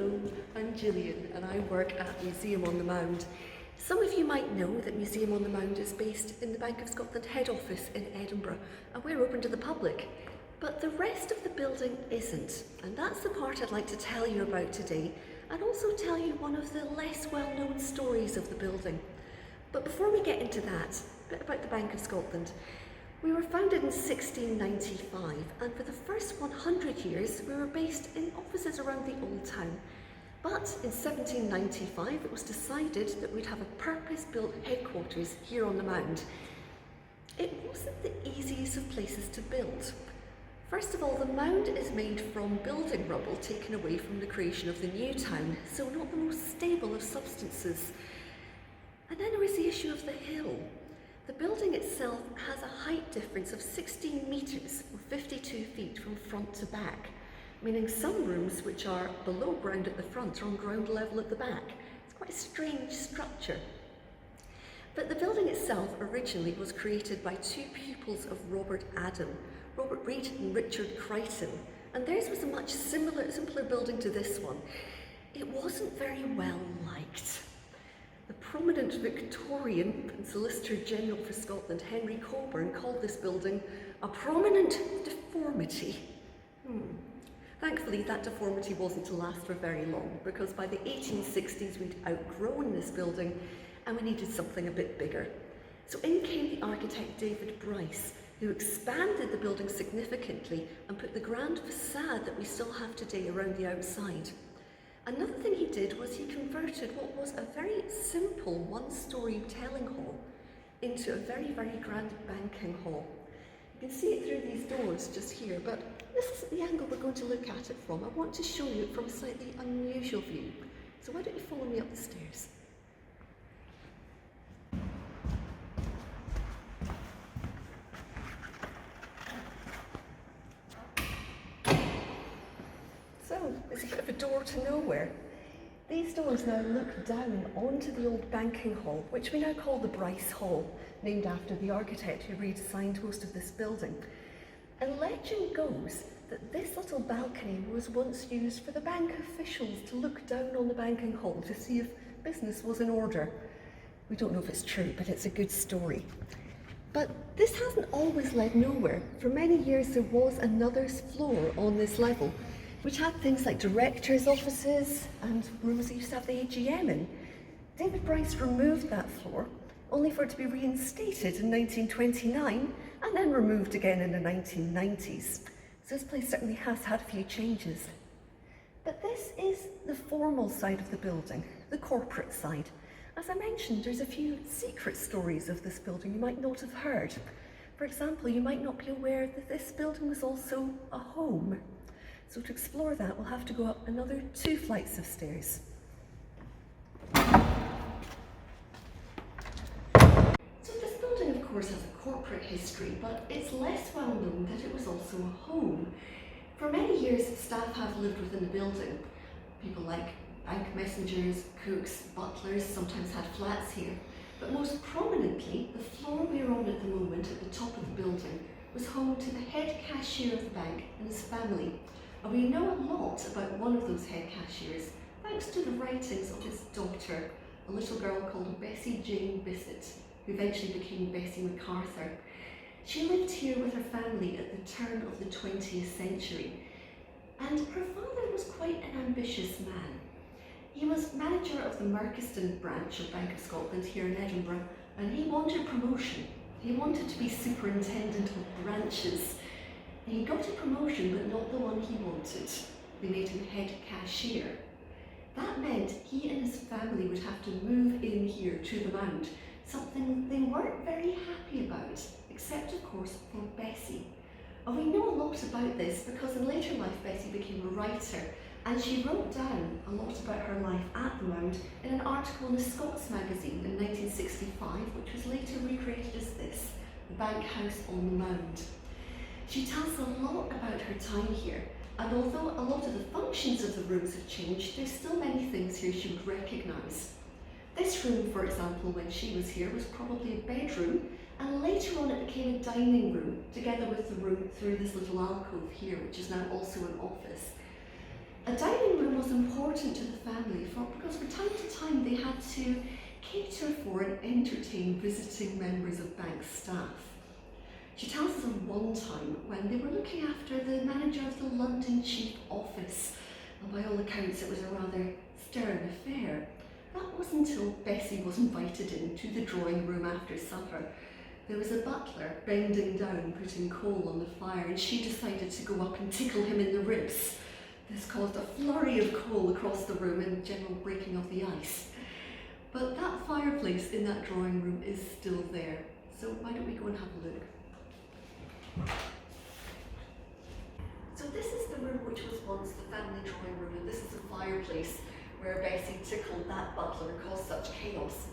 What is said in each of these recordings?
Hello, I'm Gillian and I work at Museum on the Mound. Some of you might know that Museum on the Mound is based in the Bank of Scotland head office in Edinburgh, and we're open to the public. But the rest of the building isn't, and that's the part I'd like to tell you about today, and also tell you one of the less well-known stories of the building. But before we get into that, a bit about the Bank of Scotland. We were founded in 1695, and for the first 100 years we were based in offices around the Old Town. But in 1795 it was decided that we'd have a purpose-built headquarters here on the Mound. It wasn't the easiest of places to build. First of all, the Mound is made from building rubble taken away from the creation of the new town, so not the most stable of substances. And then there was the issue of the hill. The building itself has a height difference of 16 metres or 52 feet from front to back, meaning some rooms which are below ground at the front are on ground level at the back. It's quite a strange structure. But the building itself originally was created by two pupils of Robert Adam, Robert Reid and Richard Crichton, and theirs was a much simpler building to this one. It wasn't very well liked. The prominent Victorian and Solicitor General for Scotland, Henry Cockburn, called this building a prominent deformity. Thankfully, that deformity wasn't to last for very long, because by the 1860s we'd outgrown this building and we needed something a bit bigger. So in came the architect David Bryce, who expanded the building significantly and put the grand facade that we still have today around the outside. Another thing he did was he converted what was a very simple one-storey telling hall into a very, very grand banking hall. You can see it through these doors just here, but this isn't the angle we're going to look at it from. I want to show you it from a slightly unusual view. So why don't you follow me up the stairs? So, it's a bit of a door to nowhere. These doors now look down onto the old banking hall, which we now call the Bryce Hall, named after the architect who redesigned most of this building. And legend goes that this little balcony was once used for the bank officials to look down on the banking hall to see if business was in order. We don't know if it's true, but it's a good story. But this hasn't always led nowhere. For many years there was another floor on this level, which had things like directors' offices and rooms that used to have the AGM in. David Bryce removed that floor, only for it to be reinstated in 1929 and then removed again in the 1990s. So this place certainly has had a few changes. But this is the formal side of the building, the corporate side. As I mentioned, there's a few secret stories of this building you might not have heard. For example, you might not be aware that this building was also a home. So to explore that, we'll have to go up another 2 flights of stairs. So this building, of course, has a corporate history, but it's less well known that it was also a home. For many years, staff have lived within the building. People like bank messengers, cooks, butlers sometimes had flats here. But most prominently, the floor we're on at the moment at the top of the building was home to the head cashier of the bank and his family. And we know a lot about one of those head cashiers thanks to the writings of his daughter, a little girl called Bessie Jane Bisset, who eventually became Bessie MacArthur. She lived here with her family at the turn of the 20th century, and her father was quite an ambitious man. He was manager of the Merchiston branch of Bank of Scotland here in Edinburgh, and he wanted promotion. He wanted to be superintendent of branches. He got a promotion, but not the one he wanted. They made him head cashier. That meant he and his family would have to move in here to the Mound, something they weren't very happy about, except of course for Bessie. And we know a lot about this because in later life Bessie became a writer, and she wrote down a lot about her life at the Mound in an article in a Scots magazine in 1965, which was later recreated as this, The Bank House on the Mound. She tells a lot about her time here, and although a lot of the functions of the rooms have changed, there's still many things here she would recognise. This room, for example, when she was here, was probably a bedroom, and later on it became a dining room, together with the room through this little alcove here, which is now also an office. A dining room was important to the family because from time to time they had to cater for and entertain visiting members of bank staff. She tells us of one time when they were looking after the manager of the London chief office, and by all accounts it was a rather stern affair. That wasn't until Bessie was invited into the drawing room after supper. There was a butler bending down, putting coal on the fire, and she decided to go up and tickle him in the ribs. This caused a flurry of coal across the room and general breaking of the ice. But that fireplace in that drawing room is still there, so why don't we go and have a look? So this is the room which was once the family drawing room, and this is the fireplace where Bessie tickled that butler and caused such chaos.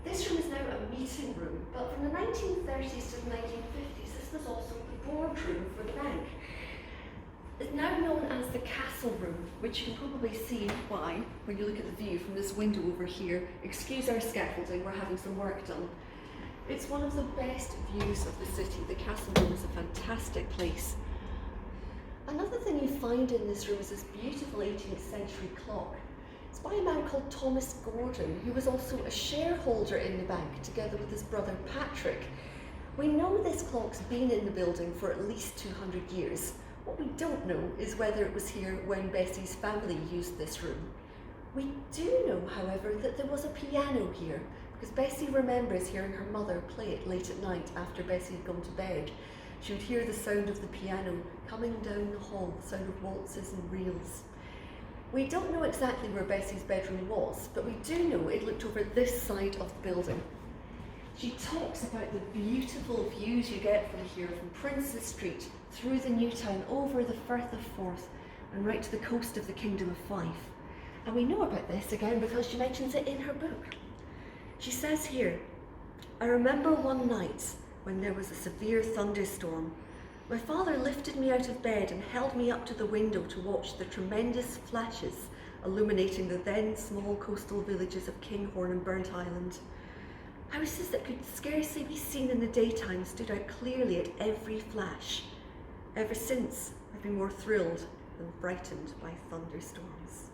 This room is now a meeting room, but from the 1930s to the 1950s, this was also the boardroom for the bank. It's now known as the Castle Room, which you can probably see why when you look at the view from this window over here. Excuse our scaffolding, we're having some work done. It's one of the best views of the city. The Castle Room is a fantastic place. Another thing you find in this room is this beautiful 18th century clock. It's by a man called Thomas Gordon, who was also a shareholder in the bank, together with his brother Patrick. We know this clock's been in the building for at least 200 years. What we don't know is whether it was here when Bessie's family used this room. We do know, however, that there was a piano here, because Bessie remembers hearing her mother play it late at night after Bessie had gone to bed. She would hear the sound of the piano coming down the hall, the sound of waltzes and reels. We don't know exactly where Bessie's bedroom was, but we do know it looked over this side of the building. She talks about the beautiful views you get from here, from Princes Street, through the New Town, over the Firth of Forth, and right to the coast of the Kingdom of Fife. And we know about this again because she mentions it in her book. She says here, "I remember one night when there was a severe thunderstorm. My father lifted me out of bed and held me up to the window to watch the tremendous flashes illuminating the then small coastal villages of Kinghorn and Burnt Island. Houses that could scarcely be seen in the daytime stood out clearly at every flash. Ever since, I've been more thrilled than frightened by thunderstorms."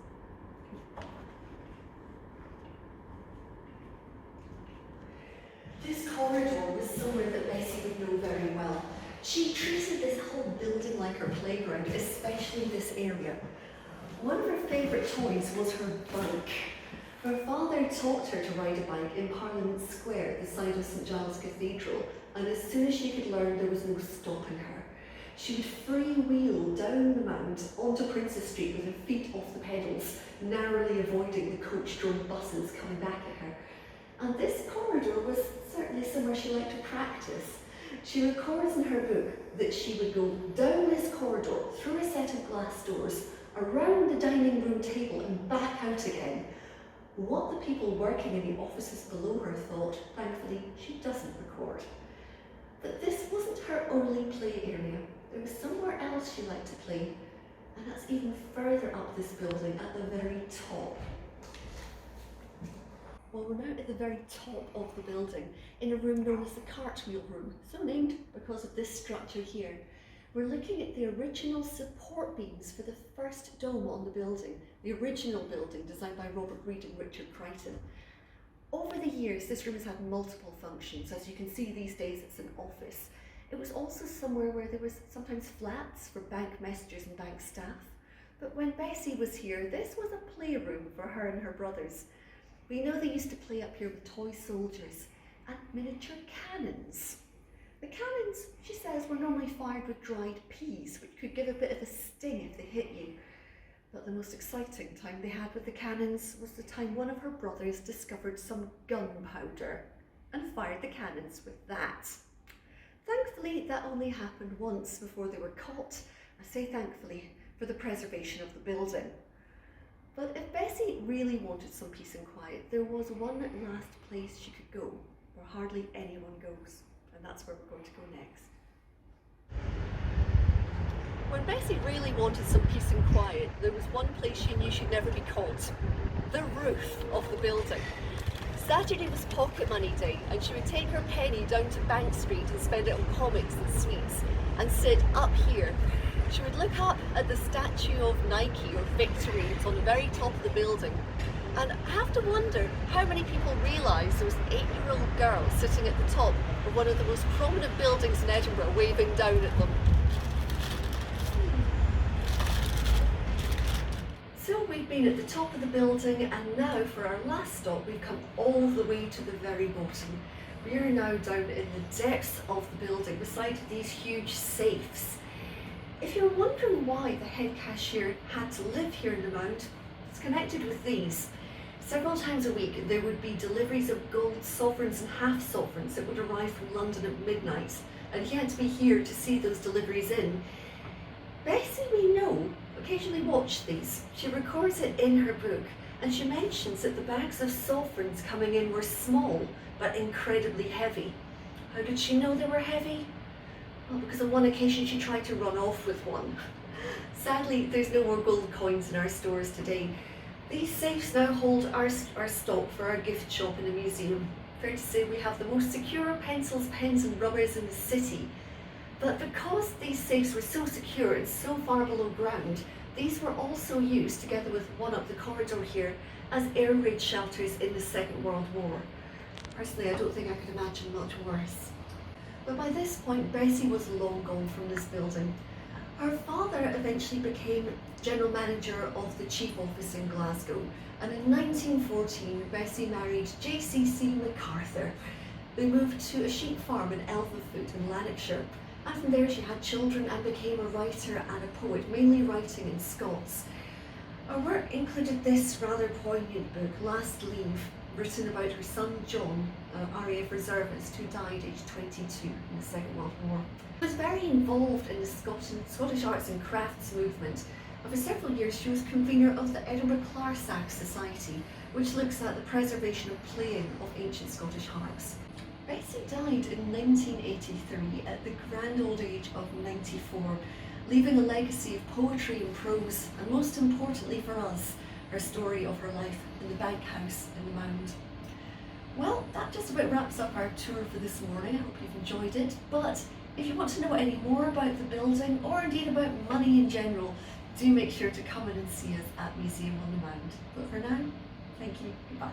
This corridor was somewhere that Bessie would know very well. She treated this whole building like her playground, especially this area. One of her favourite toys was her bike. Her father taught her to ride a bike in Parliament Square, the side of St Giles Cathedral, and as soon as she could learn, there was no stopping her. She would freewheel down the Mound onto Princes Street with her feet off the pedals, narrowly avoiding the coach-drawn buses coming back at her. And this corridor was certainly somewhere she liked to practice. She records in her book that she would go down this corridor, through a set of glass doors, around the dining room table and back out again. What the people working in the offices below her thought, thankfully, she doesn't record. But this wasn't her only play area. There was somewhere else she liked to play, and that's even further up this building at the very top. Well, we're now at the very top of the building, in a room known as the cartwheel room, so named because of this structure here. We're looking at the original support beams for the first dome on the building, the original building designed by Robert Reed and Richard Crichton. Over the years, this room has had multiple functions. As you can see these days, it's an office. It was also somewhere where there was sometimes flats for bank messengers and bank staff. But when Bessie was here, this was a playroom for her and her brothers. We know they used to play up here with toy soldiers and miniature cannons. The cannons, she says, were normally fired with dried peas, which could give a bit of a sting if they hit you. But the most exciting time they had with the cannons was the time one of her brothers discovered some gunpowder and fired the cannons with that. Thankfully, that only happened once before they were caught. I say thankfully for the preservation of the building. But if Bessie really wanted some peace and quiet, there was one last place she could go where hardly anyone goes. And that's where we're going to go next. When Bessie really wanted some peace and quiet, there was one place she knew she'd never be caught: the roof of the building. Saturday was pocket money day, and she would take her penny down to Bank Street and spend it on comics and sweets, and sit up here she would look up at the statue of Nike or Victory. It's on the very top of the building. And I have to wonder how many people realise there was an 8-year-old girl sitting at the top of one of the most prominent buildings in Edinburgh waving down at them. So we've been at the top of the building, and now for our last stop we've come all the way to the very bottom. We are now down in the depths of the building beside these huge safes. If you're wondering why the head cashier had to live here in the Mound, it's connected with these. Several times a week there would be deliveries of gold sovereigns and half sovereigns that would arrive from London at midnight, and he had to be here to see those deliveries in. Bessie, we know, occasionally watched these. She records it in her book, and she mentions that the bags of sovereigns coming in were small but incredibly heavy. How did she know they were heavy? Well, because on one occasion she tried to run off with one. Sadly, there's no more gold coins in our stores today. These safes now hold our stock for our gift shop in the museum. Fair to say we have the most secure pencils, pens and rubbers in the city. But because these safes were so secure and so far below ground, these were also used, together with one up the corridor here, as air raid shelters in the Second World War. Personally, I don't think I could imagine much worse. But by this point, Bessie was long gone from this building. Her father eventually became general manager of the chief office in Glasgow, and in 1914 Bessie married J.C.C. MacArthur. They moved to a sheep farm in Elvafoot in Lanarkshire, and from there she had children and became a writer and a poet, mainly writing in Scots. Her work included this rather poignant book, Last Leave, written about her son John, RAF reservist, who died aged 22 in the Second World War. She was very involved in the Scottish arts and crafts movement, and for several years she was convener of the Edinburgh Clarsach Society, which looks at the preservation and playing of ancient Scottish harps. Bessie died in 1983 at the grand old age of 94, leaving a legacy of poetry and prose, and most importantly for us, her story of her life in the bank house in the Mound. Well, that just about wraps up our tour for this morning. I hope you've enjoyed it. But if you want to know any more about the building, or indeed about money in general, do make sure to come in and see us at Museum on the Mound. But for now, thank you, goodbye.